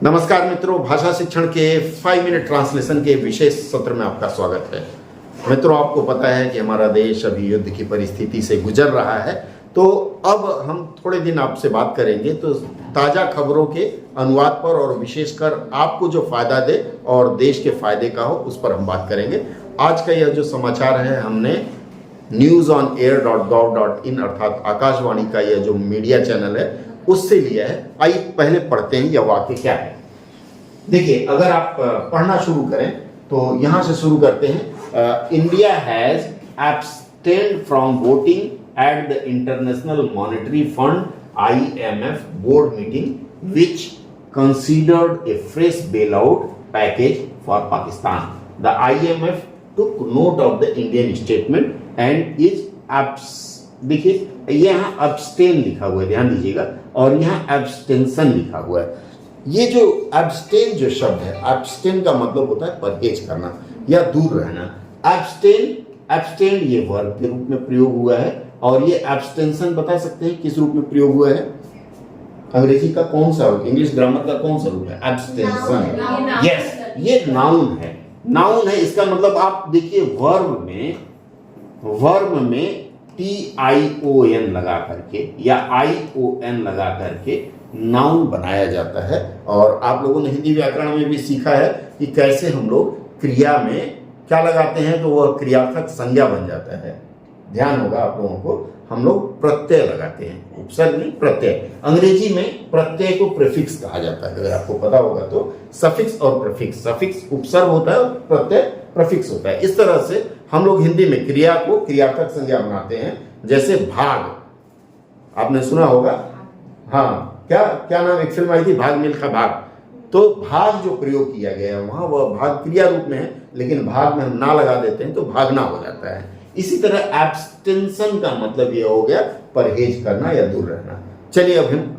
नमस्कार मित्रों, भाषा शिक्षण के 5 मिनट ट्रांसलेशन के विशेष सत्र में आपका स्वागत है। मित्रों, आपको पता है कि हमारा देश अभी युद्ध की परिस्थिति से गुजर रहा है, तो अब हम थोड़े दिन आपसे बात करेंगे तो ताज़ा खबरों के अनुवाद पर और विशेषकर आपको जो फायदा दे और देश के फायदे का हो उस पर हम बात करेंगे। आज का यह जो समाचार है हमने news-on-air.gov.in अर्थात आकाशवाणी का यह जो मीडिया चैनल है उससे लिया है। आइए पहले पढ़ते हैं यह वाक्य क्या है। देखिए, अगर आप पढ़ना शुरू करें तो यहां से शुरू करते हैं। India has abstained from voting at the International Monetary Fund IMF board meeting which considered a fresh bailout package for Pakistan. द IMF took note of the Indian statement and is देखिए यहाँ abstain लिखा हुआ है, ध्यान दीजिएगा, और यहाँ abstention लिखा हुआ है। ये जो abstain जो शब्द है, abstain का मतलब होता है परहेज करना या दूर रहना। abstain ये वर्ब के रूप में प्रयोग हुआ है और ये abstention बता सकते हैं किस रूप में प्रयोग हुआ है? अंग्रेजी का कौन सा रूप, इंग्लिश ग्रामर का कौन सा रूप है? abstention। यस, ये नाउन है। नाउन है, इसका मतलब आप देखिए वर्ब में TION लगा करके या ION लगा करके नाउन बनाया जाता है। और आप लोगों ने हिंदी व्याकरण में भी सीखा है कि कैसे हम लोग क्रिया में क्या लगाते हैं तो वह क्रियार्थक संज्ञा बन जाता है। ध्यान होगा आप लोगों को, हम लोग प्रत्यय लगाते हैं, उपसर्ग नहीं प्रत्यय। अंग्रेजी में प्रत्यय को प्रीफिक्स कहा जाता है, अगर आपको पता होगा तो। सफिक्स और प्रीफिक्स, सफिक्स उपसर्ग होता है और प्रत्यय प्रीफिक्स होता है। इस तरह से हम लोग हिंदी में क्रिया को क्रियार्थक संज्ञा बनाते हैं। जैसे भाग, आपने सुना होगा, हाँ, क्या नाम, एक फिल्म आई थी भाग मिल्खा भाग। तो भाग जो प्रयोग किया गया है वहां वह भाग क्रिया रूप में है, लेकिन भाग में हम ना लगा देते हैं तो भागना हो जाता है। इसी तरह एब्सटेंशन का मतलब यह हो गया परहेज करना या दूर रहना। चलिए अब हम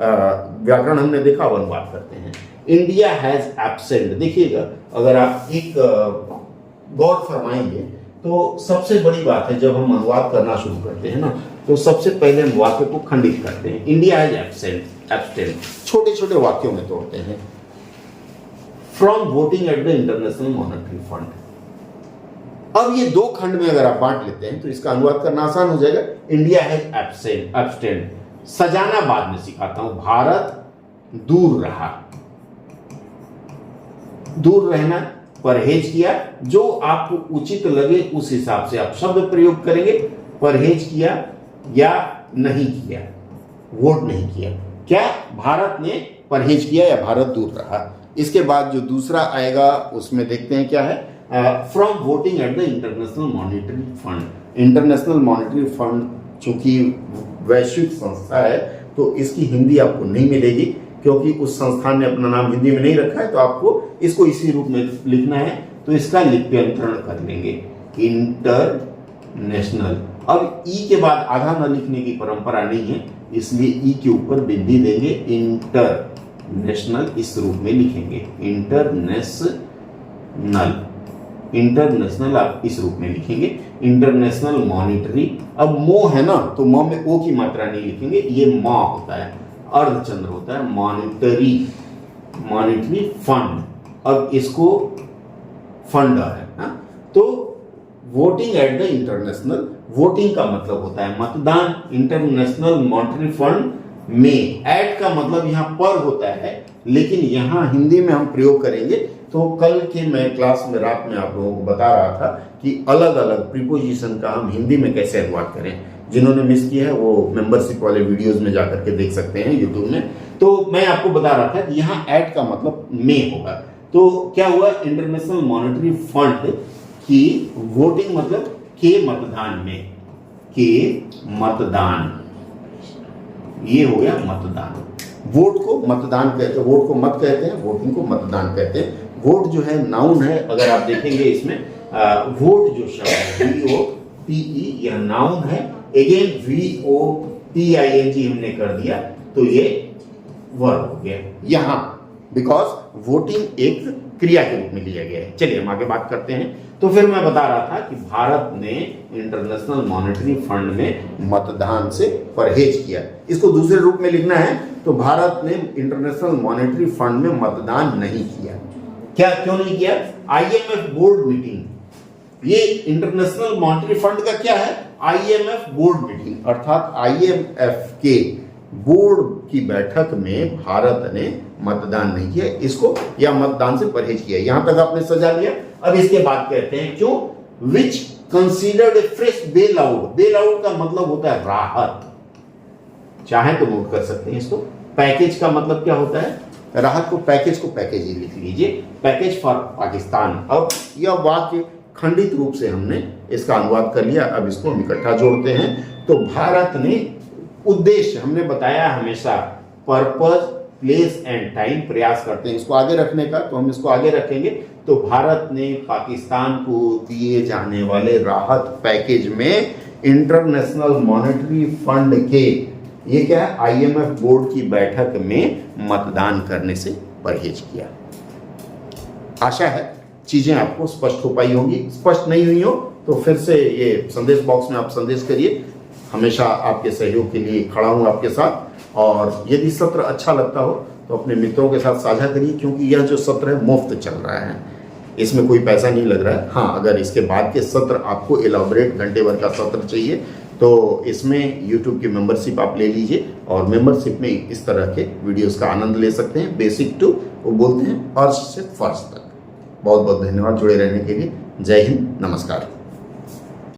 व्याकरण हमने देखा, अब अनुवाद करते हैं। इंडिया हैज एब्सेंट, देखिएगा अगर आप एक गौर फरमाएंगे तो सबसे बड़ी बात है जब हम अनुवाद करना शुरू करते हैं ना, तो सबसे पहले हम वाक्य को खंडित करते हैं। इंडिया हैज एब्सेंट छोटे छोटे वाक्यों में तोड़ते हैं। From voting at the International Monetary fund. अब ये दो खंड में अगर आप बांट लेते हैं तो इसका अनुवाद करना आसान हो जाएगा। इंडिया हैज एब्सटेंड, सजाना बाद में सिखाता हूं। भारत दूर रहा, दूर रहना, परहेज किया। जो आपको उचित लगे उस हिसाब से आप शब्द प्रयोग करेंगे। परहेज किया या नहीं किया, वोट नहीं किया। क्या भारत ने परहेज किया या भारत दूर रहा। इसके बाद जो दूसरा आएगा उसमें देखते हैं क्या है। From voting at the International Monetary fund. International Monetary fund चूंकि वैश्विक संस्था है तो इसकी हिंदी आपको नहीं मिलेगी, क्योंकि उस संस्थान ने अपना नाम हिंदी में नहीं रखा है, तो आपको इसको इसी रूप में लिखना है। तो इसका लिप्यंतरण कर लेंगे, इंटरनेशनल। अब ई के बाद आधा न लिखने की परंपरा नहीं है, इसलिए ई के ऊपर बिंदी देंगे। इंटरनेशनल इस रूप में लिखेंगे, इंटरनेशनल आप इस रूप में लिखेंगे। इंटरनेशनल मॉनिटरी, अब मो है ना तो मो में ओ की मात्रा नहीं लिखेंगे, ये मा होता है, अर्धचंद्र होता है। मॉनिटरी फंड, अब इसको फंड है ना? तो voting at the international, voting का मतलब होता है मतदान। इंटरनेशनल मॉनेटरी फंड में एट का मतलब यहाँ पर होता है, लेकिन यहाँ हिंदी में हम प्रयोग करेंगे। तो कल के मैं क्लास में रात में आप लोगों को बता रहा था कि अलग अलग प्रीपोजिशन का हम हिंदी में कैसे अनुवाद करें। जिन्होंने मिस किया है वो मेंबरशिप वाले वीडियोस में जाकर के देख सकते हैं यूट्यूब में। तो मैं आपको बता रहा था कि यहाँ एट का मतलब में होगा। तो क्या हुआ, इंटरनेशनल मॉनेटरी फंड की वोटिंग मतलब के मतदान में, के मतदान, ये हो गया मतदान। वोट को मतदान कहते हैं, वोट को मत कहते हैं, वोटिंग को मतदान कहते हैं। वोट जो है नाउन है, अगर आप देखेंगे इसमें वोट जो शब्द है VOTE यह नाउन है। अगेन VOTING हमने कर दिया तो ये वर्ब हो गया यहाँ, बिकॉज वोटिंग एक क्रिया के रूप में लिया गया है। चलिए हम आगे बात करते हैं। तो फिर मैं बता रहा था कि भारत ने इंटरनेशनल मॉनेटरी फंड में मतदान से परहेज किया। इसको दूसरे रूप में लिखना है तो भारत ने इंटरनेशनल मॉनेटरी फंड में मतदान नहीं किया। क्या क्यों नहीं किया? IMF बोर्ड मीटिंग, ये इंटरनेशनल मॉनेटरी फंड का क्या है? IMF बोर्ड मीटिंग, अर्थात IMF के बोर्ड की बैठक में भारत ने मतदान नहीं किया, इसको या मतदान से परहेज किया। यहां तक आपने सजा लिया। अब इसके बाद कहते हैं क्यों? Which considered fresh bailout. Bailout का मतलब होता है राहत, चाहे तो नोट कर सकते हैं इसको। पैकेज का मतलब क्या होता है? राहत को पैकेज ही लिख लीजिए, पैकेज फॉर पाकिस्तान। अब यह वाक्य खंडित रूप से हमने इसका अनुवाद कर लिया। अब इसको हम इकट्ठा जोड़ते हैं। तो भारत ने उद्देश्य, हमने बताया हमेशा पर्पज, प्लेस एंड टाइम प्रयास करते हैं इसको आगे रखने का, तो हम इसको आगे रखेंगे। तो भारत ने पाकिस्तान को दिए जाने वाले राहत पैकेज में इंटरनेशनल मॉनेटरी फंड के, ये क्या है, IMF बोर्ड की बैठक में मतदान करने से परहेज किया। आशा है चीजें आपको स्पष्ट हो पाई होंगी। स्पष्ट नहीं हुई हो तो फिर से ये संदेश बॉक्स में आप संदेश करिए। हमेशा आपके सहयोग के लिए खड़ा हूं आपके साथ। और यदि सत्र अच्छा लगता हो तो अपने मित्रों के साथ साझा करिए, क्योंकि यह जो सत्र है मुफ्त चल रहा है, इसमें कोई पैसा नहीं लग रहा है। हाँ, अगर इसके बाद के सत्र आपको एलाबोरेट घंटे भर का सत्र चाहिए तो इसमें YouTube की मेंबरशिप आप ले लीजिए, और मेंबरशिप में इस तरह के वीडियोस का आनंद ले सकते हैं। बेसिक टू, वो बोलते हैं, फर्स्ट से फर्स्ट तक। बहुत बहुत धन्यवाद जुड़े रहने के लिए। जय हिंद, नमस्कार।